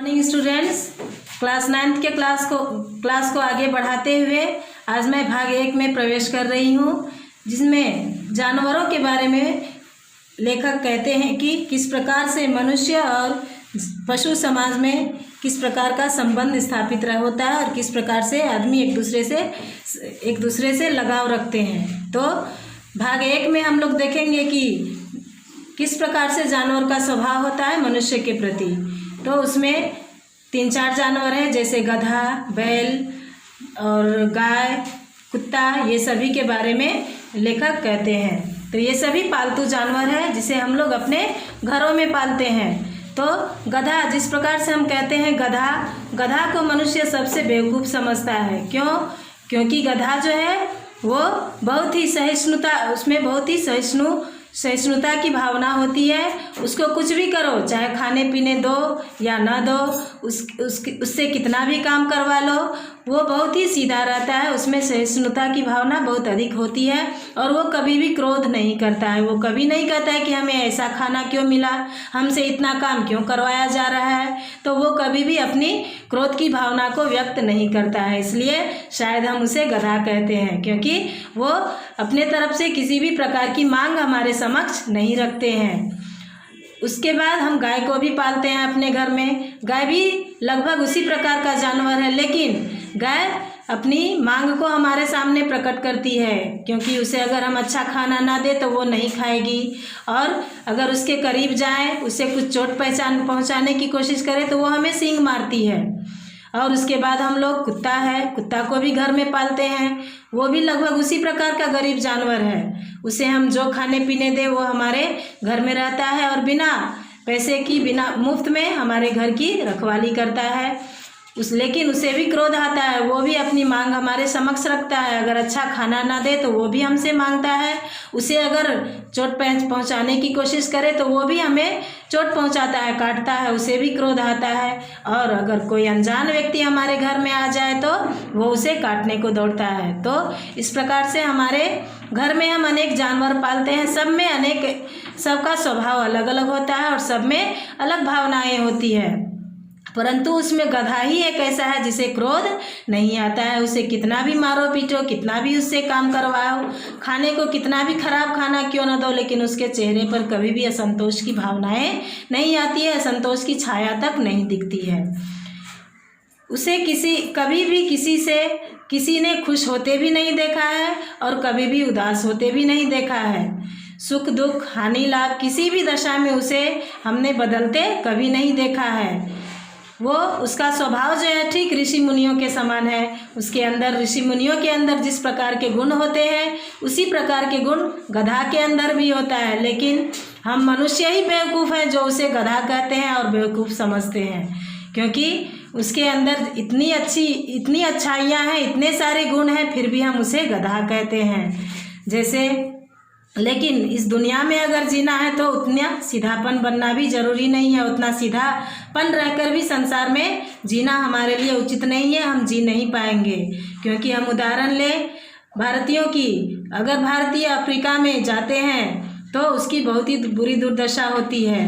Morning students, class 9th के class को आगे बढ़ाते हुए आज मैं भाग 1 में प्रवेश कर रही हूँ, जिसमें जानवरों के बारे में लेखक कहते हैं कि किस प्रकार से मनुष्य और पशु समाज में किस प्रकार का संबंध स्थापित होता है और किस प्रकार से आदमी एक दूसरे से लगाव रखते हैं। तो भाग 1 में हम लोग देखेंगे कि किस प्रकार से जानवर का स्वभाव होता है मनुष्य के प्रति। तो उसमें 3-4 जानवर हैं, जैसे गधा, बैल और गाय, कुत्ता, ये सभी के बारे में लेखक कहते हैं। तो ये सभी पालतू जानवर हैं जिसे हम लोग अपने घरों में पालते हैं। तो गधा, जिस प्रकार से हम कहते हैं गधा को मनुष्य सबसे बेवकूफ़ समझता है। क्योंकि गधा जो है वो बहुत ही उसमें बहुत ही सहिष्णुता की भावना होती है। उसको कुछ भी करो, चाहे खाने पीने दो या ना दो, उससे कितना भी काम करवा लो, वो बहुत ही सीधा रहता है। उसमें सहिष्णुता की भावना बहुत अधिक होती है और वो कभी भी क्रोध नहीं करता है। वो कभी नहीं कहता है कि हमें ऐसा खाना क्यों मिला, हमसे इतना काम क्यों करवाया जा रहा है। तो वो कभी भी अपनी क्रोध की भावना को व्यक्त नहीं करता है, इसलिए शायद हम उसे गधा कहते हैं, क्योंकि वो अपने तरफ से किसी भी प्रकार की मांग हमारे समक्ष नहीं रखते हैं। उसके बाद हम गाय को भी पालते हैं अपने घर में। गाय भी लगभग उसी प्रकार का जानवर है, लेकिन गाय अपनी मांग को हमारे सामने प्रकट करती है, क्योंकि उसे अगर हम अच्छा खाना ना दे तो वो नहीं खाएगी, और अगर उसके करीब जाएं, उसे कुछ चोट पहुंचाने की कोशिश करें तो वो हमें सींग मारती है। और उसके बाद हम लोग कुत्ता को भी घर में पालते हैं। वो भी लगभग उसी प्रकार का गरीब जानवर है। उसे हम जो खाने पीने दे वो हमारे घर में रहता है और बिना पैसे की, बिना मुफ्त में हमारे घर की रखवाली करता है। लेकिन उसे भी क्रोध आता है, वो भी अपनी मांग हमारे समक्ष रखता है। अगर अच्छा खाना ना दे तो वो भी हमसे मांगता है। उसे अगर चोट पहुंचाने की कोशिश करे तो वो भी हमें चोट पहुंचाता है, काटता है, उसे भी क्रोध आता है। और अगर कोई अनजान व्यक्ति हमारे घर में आ जाए तो वो उसे काटने को दौड़ता है। तो इस प्रकार से हमारे घर में हम अनेक जानवर पालते हैं। सबका स्वभाव अलग अलग होता है और सब में अलग भावनाएं होती है, परंतु उसमें गधा ही एक ऐसा है जिसे क्रोध नहीं आता है। उसे कितना भी मारो पीटो, कितना भी उससे काम करवाओ, खाने को कितना भी खराब खाना क्यों न दो, लेकिन उसके चेहरे पर कभी भी असंतोष की भावनाएं नहीं आती है, असंतोष की छाया तक नहीं दिखती है। उसे कभी भी किसी ने खुश होते भी नहीं देखा है और कभी भी उदास होते भी नहीं देखा है। सुख दुख, हानि लाभ, किसी भी दशा में उसे हमने बदलते कभी नहीं देखा है। उसका स्वभाव जो है ठीक ऋषि मुनियों के समान है। ऋषि मुनियों के अंदर जिस प्रकार के गुण होते हैं उसी प्रकार के गुण गधा के अंदर भी होता है, लेकिन हम मनुष्य ही बेवकूफ़ हैं जो उसे गधा कहते हैं और बेवकूफ़ समझते हैं, क्योंकि उसके अंदर इतनी अच्छाइयाँ हैं, इतने सारे गुण हैं, फिर भी हम उसे गधा कहते हैं। लेकिन इस दुनिया में अगर जीना है तो उतना सीधापन बनना भी जरूरी नहीं है। उतना सीधापन रहकर भी संसार में जीना हमारे लिए उचित नहीं है, हम जी नहीं पाएंगे। क्योंकि हम उदाहरण लें भारतीयों की, अगर भारतीय अफ्रीका में जाते हैं तो उसकी बहुत ही बुरी दुर्दशा होती है।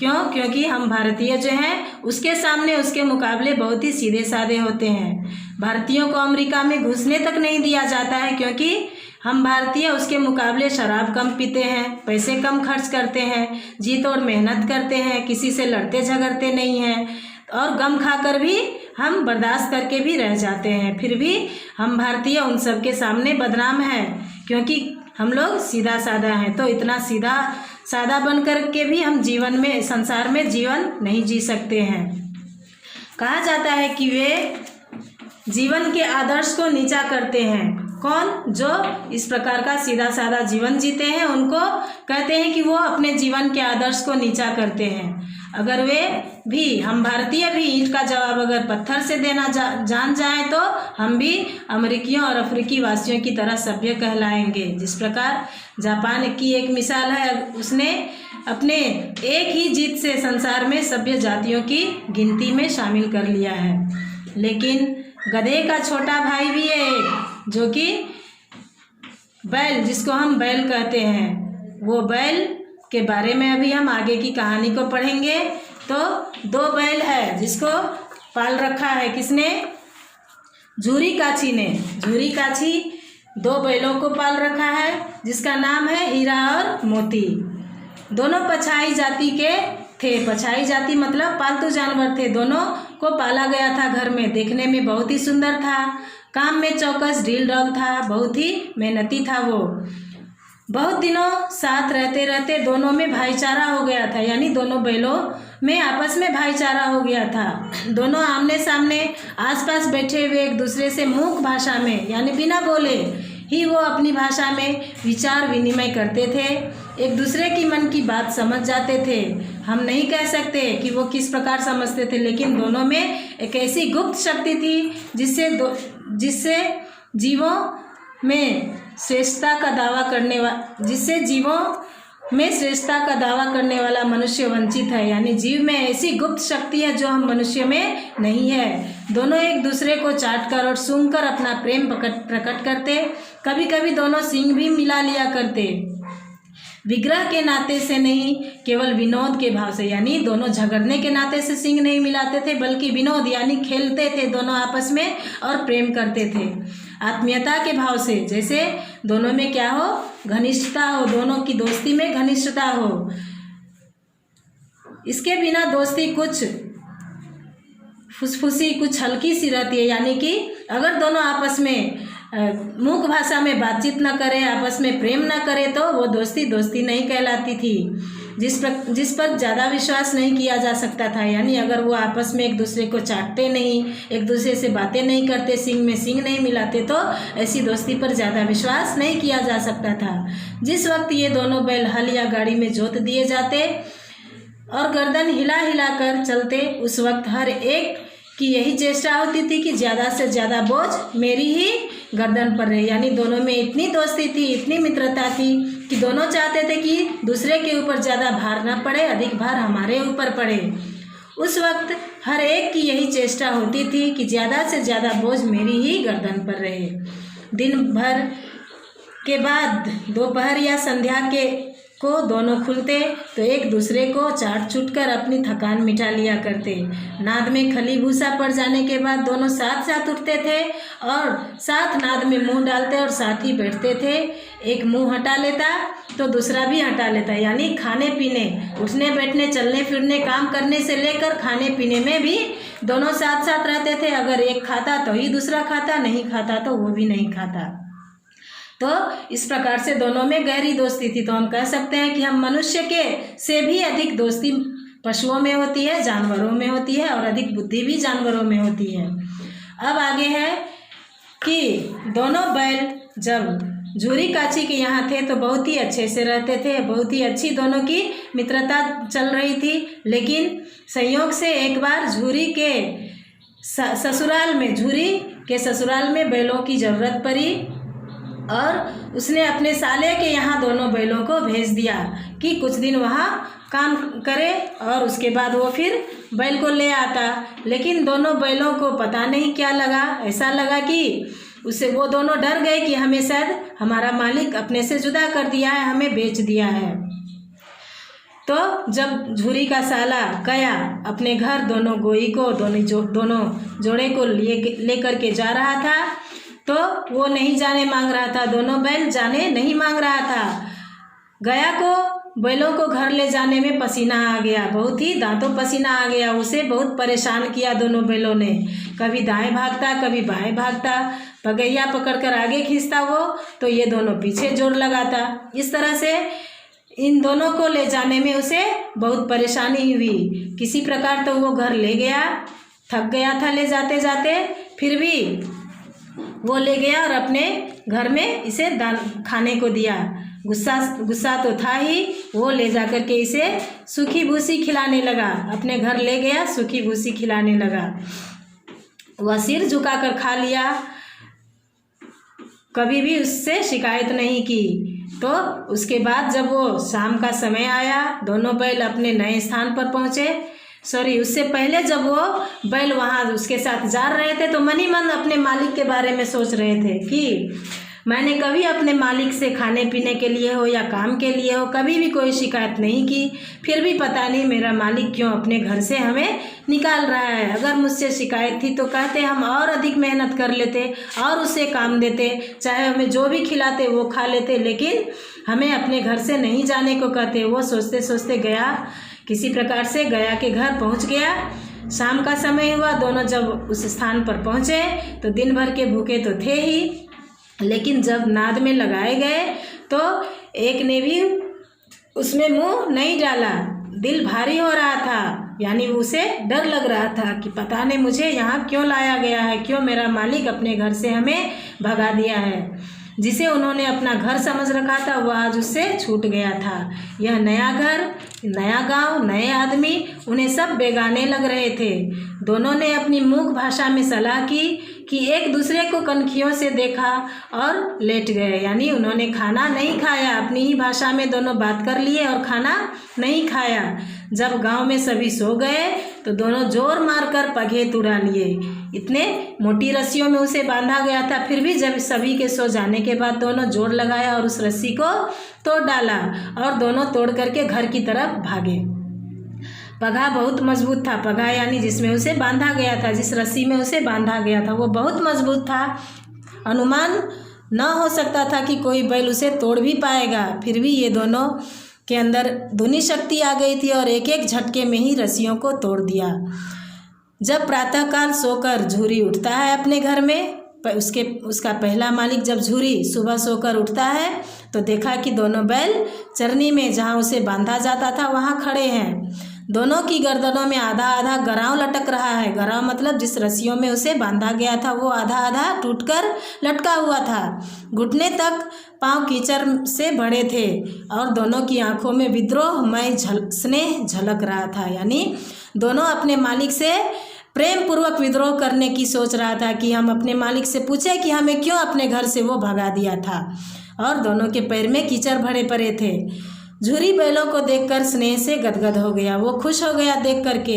क्योंकि हम भारतीय जो हैं उसके सामने, उसके मुकाबले बहुत ही सीधे साधे होते हैं। भारतीयों को अमेरिका में घुसने तक नहीं दिया जाता है, क्योंकि हम भारतीय उसके मुकाबले शराब कम पीते हैं, पैसे कम खर्च करते हैं, जी तोड़ मेहनत करते हैं, किसी से लड़ते झगड़ते नहीं हैं, और गम खाकर भी हम बर्दाश्त करके भी रह जाते हैं। फिर भी हम भारतीय उन सब के सामने बदनाम हैं, क्योंकि हम लोग सीधा साधा हैं। तो इतना सीधा साधा बन कर के भी हम संसार में जीवन नहीं जी सकते हैं। कहा जाता है कि वे जीवन के आदर्श को नीचा करते हैं। कौन? जो इस प्रकार का सीधा साधा जीवन जीते हैं उनको कहते हैं कि वो अपने जीवन के आदर्श को नीचा करते हैं। अगर हम भारतीय भी ईंट का जवाब अगर पत्थर से देना जान जाएं तो हम भी अमेरिकियों और अफ्रीकी वासियों की तरह सभ्य कहलाएंगे। जिस प्रकार जापान की एक मिसाल है, उसने अपने एक ही जीत से संसार में सभ्य जातियों की गिनती में शामिल कर लिया है। लेकिन गधे का छोटा भाई भी है जो कि बैल, जिसको हम बैल कहते हैं। वो बैल के बारे में अभी हम आगे की कहानी को पढ़ेंगे। तो 2 बैल है जिसको पाल रखा है किसने? झूरी काछी ने। झूरी काछी 2 बैलों को पाल रखा है जिसका नाम है हीरा और मोती। दोनों पछाई जाति के थे। पछाई जाति मतलब पालतू जानवर थे। दोनों को पाला गया था घर में। देखने में बहुत ही सुंदर था। काम में चौकस ढील ढाल था। बहुत ही मेहनती था वो। बहुत दिनों साथ रहते रहते दोनों में भाईचारा हो गया था, यानी दोनों बैलों में आपस में भाईचारा हो गया था। दोनों आमने सामने आसपास बैठे हुए एक दूसरे से मूक भाषा में यानी बिना बोले ही वो अपनी भाषा में विचार विनिमय करते थे। एक दूसरे की मन की बात समझ जाते थे। हम नहीं कह सकते कि वो किस प्रकार समझते थे, लेकिन दोनों में एक ऐसी गुप्त शक्ति थी जिससे जीवों में श्रेष्ठता का दावा करने वाला मनुष्य वंचित है। यानी जीव में ऐसी गुप्त शक्ति है जो हम मनुष्य में नहीं है। दोनों एक दूसरे को चाटकर और सूंघकर अपना प्रेम प्रकट करते। कभी कभी दोनों सींग भी मिला लिया करते। विग्रह के नाते से नहीं, केवल विनोद के भाव से, यानी दोनों झगड़ने के नाते से सींग नहीं मिलाते थे, बल्कि विनोद यानी खेलते थे दोनों आपस में और प्रेम करते थे आत्मीयता के भाव से। जैसे दोनों में क्या हो? घनिष्ठता हो। दोनों की दोस्ती में घनिष्ठता हो। इसके बिना दोस्ती कुछ फुसफुसी, कुछ हल्की सी रहती है। यानी कि अगर दोनों आपस में मूक भाषा में बातचीत न करे, आपस में प्रेम न करे, तो वो दोस्ती नहीं कहलाती थी। जिस पर ज़्यादा विश्वास नहीं किया जा सकता था। यानी अगर वो आपस में एक दूसरे को चाटते नहीं, एक दूसरे से बातें नहीं करते, सींग में सींग नहीं मिलाते, तो ऐसी दोस्ती पर ज़्यादा विश्वास नहीं किया जा सकता था। जिस वक्त ये दोनों बैल हल या गाड़ी में जोत दिए जाते और गर्दन हिला हिला कर चलते, उस वक्त हर एक की यही चेष्टा होती थी कि ज़्यादा से ज़्यादा बोझ मेरी ही गर्दन पर रहे। यानी दोनों में इतनी दोस्ती थी, इतनी मित्रता थी कि दोनों चाहते थे कि दूसरे के ऊपर ज़्यादा भार ना पड़े, अधिक भार हमारे ऊपर पड़े। उस वक्त हर एक की यही चेष्टा होती थी कि ज़्यादा से ज़्यादा बोझ मेरी ही गर्दन पर रहे। दिन भर के बाद दोपहर या संध्या को दोनों खुलते तो एक दूसरे को चाट चूट कर अपनी थकान मिटा लिया करते। नाद में खली भूसा पड़ जाने के बाद दोनों साथ साथ उठते थे और साथ नाद में मुंह डालते और साथ ही बैठते थे। एक मुंह हटा लेता तो दूसरा भी हटा लेता। यानी खाने पीने, उठने बैठने, चलने फिरने, काम करने से लेकर खाने पीने में भी दोनों साथ साथ रहते थे। अगर एक खाता तो ही दूसरा खाता, नहीं खाता तो वो भी नहीं खाता। तो इस प्रकार से दोनों में गहरी दोस्ती थी। तो हम कह सकते हैं कि हम मनुष्य के से भी अधिक दोस्ती पशुओं में होती है, जानवरों में होती है, और अधिक बुद्धि भी जानवरों में होती है। अब आगे है कि दोनों बैल जब झूरी काछी के यहाँ थे तो बहुत ही अच्छे से रहते थे। बहुत ही अच्छी दोनों की मित्रता चल रही थी। लेकिन संयोग से एक बार झूरी के ससुराल में बैलों की ज़रूरत पड़ी और उसने अपने साले के यहाँ दोनों बैलों को भेज दिया कि कुछ दिन वहाँ काम करे और उसके बाद वो फिर बैल को ले आता। लेकिन दोनों बैलों को पता नहीं क्या लगा, ऐसा लगा कि वो दोनों डर गए कि हमें शायद हमारा मालिक अपने से जुदा कर दिया है, हमें बेच दिया है। तो जब झूरी का साला गया अपने घर, दोनों जोड़े को लेकर के जा रहा था, तो वो नहीं जाने मांग रहा था। दोनों बैल जाने नहीं मांग रहा था। गया को बैलों को घर ले जाने में पसीना आ गया, बहुत ही दांतों पसीना आ गया। उसे बहुत परेशान किया दोनों बैलों ने। कभी दाएं भागता, कभी बाएं भागता, पगैया पकड़कर आगे खींचता वो, तो ये दोनों पीछे जोर लगाता। इस तरह से इन दोनों को ले जाने में उसे बहुत परेशानी हुई। किसी प्रकार तो वो घर ले गया, थक गया था ले जाते जाते, फिर भी वो ले गया और अपने घर में इसे खाने को दिया। गुस्सा तो था ही, वो ले जाकर के इसे सूखी भूसी खिलाने लगा। अपने घर ले गया, सूखी भूसी खिलाने लगा। वह सिर झुकाकर खा लिया, कभी भी उससे शिकायत नहीं की। तो उसके बाद जब वो शाम का समय आया, दोनों बैल अपने नए स्थान पर पहुँचे। उससे पहले जब वो बैल वहाँ उसके साथ जा रहे थे तो मन ही मन अपने मालिक के बारे में सोच रहे थे कि मैंने कभी अपने मालिक से खाने पीने के लिए हो या काम के लिए हो कभी भी कोई शिकायत नहीं की। फिर भी पता नहीं मेरा मालिक क्यों अपने घर से हमें निकाल रहा है। अगर मुझसे शिकायत थी तो कहते हम और अधिक मेहनत कर लेते और उससे काम देते, चाहे हमें जो भी खिलाते वो खा लेते, लेकिन हमें अपने घर से नहीं जाने को कहते। वो सोचते सोचते गया, किसी प्रकार से गया के घर पहुँच गया। शाम का समय हुआ। दोनों जब उस स्थान पर पहुँचे तो दिन भर के भूखे तो थे ही, लेकिन जब नाद में लगाए गए तो एक ने भी उसमें मुंह नहीं डाला। दिल भारी हो रहा था, यानी उसे डर लग रहा था कि पता नहीं मुझे यहाँ क्यों लाया गया है, क्यों मेरा मालिक अपने घर से हमें भगा दिया है। जिसे उन्होंने अपना घर समझ रखा था वह आज उससे छूट गया था। यह नया घर, नया गांव, नए आदमी, उन्हें सब बेगाने लग रहे थे। दोनों ने अपनी मूक भाषा में सलाह की कि एक दूसरे को कनखियों से देखा और लेट गए, यानी उन्होंने खाना नहीं खाया। अपनी ही भाषा में दोनों बात कर लिए और खाना नहीं खाया। जब गांव में सभी सो गए तो दोनों जोर मारकर पघेत उड़ा लिए। इतने मोटी रस्सियों में उसे बांधा गया था, फिर भी जब सभी के सो जाने के बाद दोनों जोर लगाया और उस रस्सी को तोड़ डाला और दोनों तोड़ करके घर की तरफ भागे। पघा बहुत मजबूत था। पघा यानी जिसमें उसे बांधा गया था, जिस रस्सी में उसे बांधा गया था वो बहुत मजबूत था। अनुमान न हो सकता था कि कोई बैल उसे तोड़ भी पाएगा। फिर भी ये दोनों के अंदर धुनी शक्ति आ गई थी और एक एक झटके में ही रस्सियों को तोड़ दिया। जब प्रातःकाल सोकर झूरी उठता है अपने घर में, उसका पहला मालिक जब झूरी सुबह सोकर उठता है तो देखा कि दोनों बैल चरनी में जहाँ उसे बांधा जाता था वहाँ खड़े हैं। दोनों की गर्दनों में आधा आधा गराव लटक रहा है। गराव मतलब जिस रस्सियों में उसे बांधा गया था वो आधा आधा टूटकर लटका हुआ था। घुटने तक पांव कीचड़ से भरे थे और दोनों की आंखों में विद्रोहमय स्नेह झलक रहा था। यानी दोनों अपने मालिक से प्रेम पूर्वक विद्रोह करने की सोच रहा था कि हम अपने मालिक से पूछे कि हमें क्यों अपने घर से वो भगा दिया था। और दोनों के पैर में कीचड़ भरे पड़े थे। झूरी बैलों को देखकर स्नेह से गदगद हो गया। वो खुश हो गया देख करके,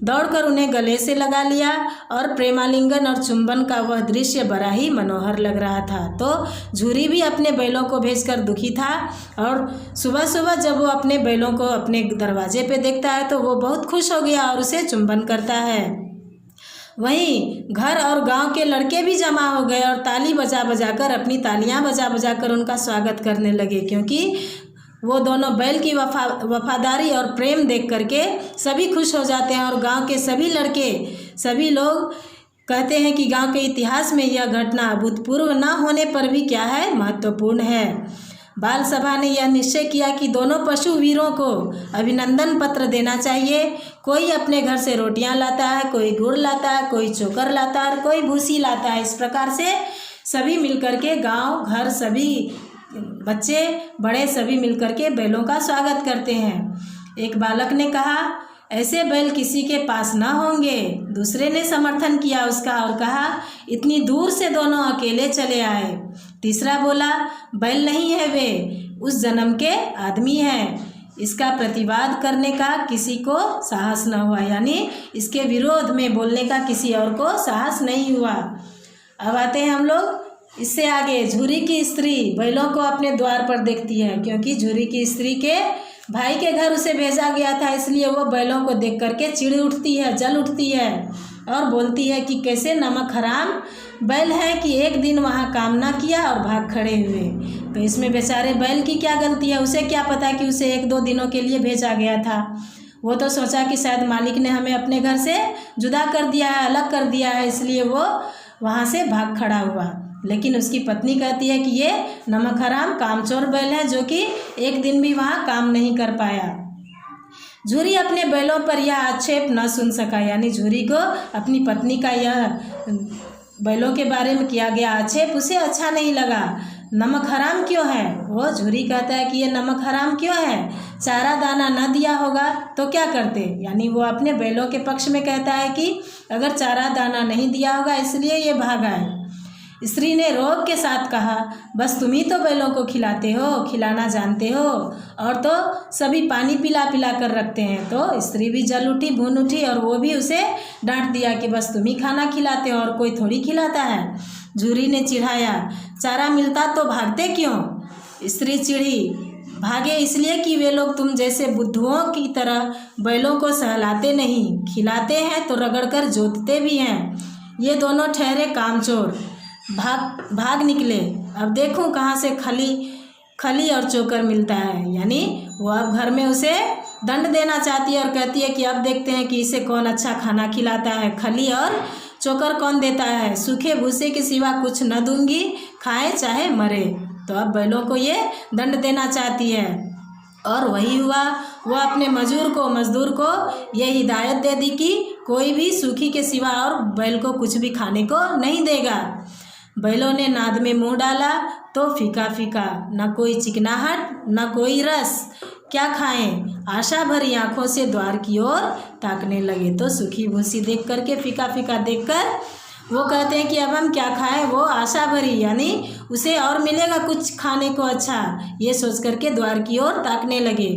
दौड़कर उन्हें गले से लगा लिया और प्रेमालिंगन और चुंबन का वह दृश्य बड़ा ही मनोहर लग रहा था। तो झूरी भी अपने बैलों को भेजकर दुखी था और सुबह सुबह जब वो अपने बैलों को अपने दरवाजे पे देखता है तो वो बहुत खुश हो गया और उसे चुंबन करता है। वहीं घर और गांव के लड़के भी जमा हो गए और ताली बजा बजा कर, अपनी तालियां बजा बजा कर उनका स्वागत करने लगे, क्योंकि वो दोनों बैल की वफादारी और प्रेम देख करके सभी खुश हो जाते हैं। और गांव के सभी लड़के, सभी लोग कहते हैं कि गांव के इतिहास में यह घटना अभूतपूर्व न होने पर भी क्या है, महत्वपूर्ण है। बाल सभा ने यह निश्चय किया कि दोनों पशु वीरों को अभिनंदन पत्र देना चाहिए। कोई अपने घर से रोटियां लाता है, कोई गुड़ लाता है, कोई चोकर लाता है और कोई भूसी लाता है। इस प्रकार से सभी मिलकर के गाँव घर, सभी बच्चे बड़े सभी मिलकर के बैलों का स्वागत करते हैं। एक बालक ने कहा, ऐसे बैल किसी के पास न होंगे। दूसरे ने समर्थन किया उसका और कहा, इतनी दूर से दोनों अकेले चले आए। तीसरा बोला, बैल नहीं है, वे उस जन्म के आदमी हैं। इसका प्रतिवाद करने का किसी को साहस न हुआ, यानी इसके विरोध में बोलने का किसी और को साहस नहीं हुआ। अब आते हैं हम लोग इससे आगे। झूरी की स्त्री बैलों को अपने द्वार पर देखती है, क्योंकि झूरी की स्त्री के भाई के घर उसे भेजा गया था, इसलिए वो बैलों को देख करके चिढ़ उठती है, जल उठती है और बोलती है कि कैसे नमक हराम बैल है कि एक दिन वहाँ काम ना किया और भाग खड़े हुए। तो इसमें बेचारे बैल की क्या गलती है? उसे क्या पता कि उसे 1-2 दिनों के लिए भेजा गया था। वो तो सोचा कि शायद मालिक ने हमें अपने घर से जुदा कर दिया है, अलग कर दिया है, इसलिए वो वहाँ से भाग खड़ा हुआ। लेकिन उसकी पत्नी कहती है कि ये नमक हराम कामचोर बैल है जो कि एक दिन भी वहाँ काम नहीं कर पाया। झूरी अपने बैलों पर यह आक्षेप न सुन सका, यानी झूरी को अपनी पत्नी का यह बैलों के बारे में किया गया आक्षेप उसे अच्छा नहीं लगा। नमक हराम क्यों है? वो झूरी कहता है कि ये नमक हराम क्यों है? चारा दाना न दिया होगा तो क्या करते? यानी वो अपने बैलों के पक्ष में कहता है कि अगर चारा दाना नहीं दिया होगा इसलिए ये भागा है। स्त्री ने रोब के साथ कहा, बस तुम ही तो बैलों को खिलाते हो, खिलाना जानते हो, और तो सभी पानी पिला पिला कर रखते हैं। तो स्त्री भी जल उठी, भून उठी और वो भी उसे डांट दिया कि बस तुम ही खाना खिलाते हो और कोई थोड़ी खिलाता है। झूरी ने चिढ़ाया, चारा मिलता तो भागते क्यों? स्त्री चिढ़ी, भागे इसलिए कि वे लोग तुम जैसे बुद्धुओं की तरह बैलों को सहलाते नहीं, खिलाते हैं तो रगड़कर जोतते भी हैं। ये दोनों ठहरे कामचोर, भाग निकले। अब देखूं कहाँ से खली और चोकर मिलता है। यानी वो अब घर में उसे दंड देना चाहती है और कहती है कि अब देखते हैं कि इसे कौन अच्छा खाना खिलाता है, खली और चोकर कौन देता है। सूखे भूसे के सिवा कुछ न दूंगी, खाए चाहे मरे। तो अब बैलों को ये दंड देना चाहती है और वही हुआ। वह अपने मजदूर को ये हिदायत दे दी कि कोई भी सूखी के सिवा और बैल को कुछ भी खाने को नहीं देगा। बैलों ने नाद में मुंह डाला तो फीका फीका, न कोई चिकनाहट न कोई रस। क्या खाएं? आशा भरी आंखों से द्वार की ओर ताकने लगे। तो सूखी भूसी देख करके, फीका फीका देखकर वो कहते हैं कि अब हम क्या खाएं। वो आशा भरी यानी उसे और मिलेगा कुछ खाने को अच्छा, ये सोच करके द्वार की ओर ताकने लगे।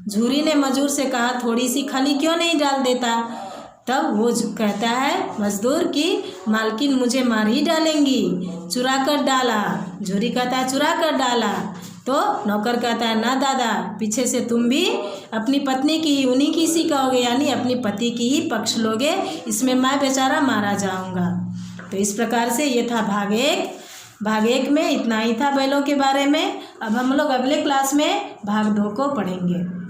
झूरी ने मजदूर से कहा, थोड़ी सी खली क्यों नहीं डाल देता? तब वो कहता है मजदूर की मालकिन मुझे मार ही डालेंगी, चुरा कर डाला। झूरी कहता है चुरा कर डाला। तो नौकर कहता है ना दादा, पीछे से तुम भी अपनी पत्नी की ही उन्हीं की सी कहोगे, यानी अपनी पति की ही पक्ष लोगे, इसमें मैं बेचारा मारा जाऊंगा। तो इस प्रकार से ये था भाग एक में इतना ही था बैलों के बारे में। अब हम लोग अगले क्लास में भाग 2 को पढ़ेंगे।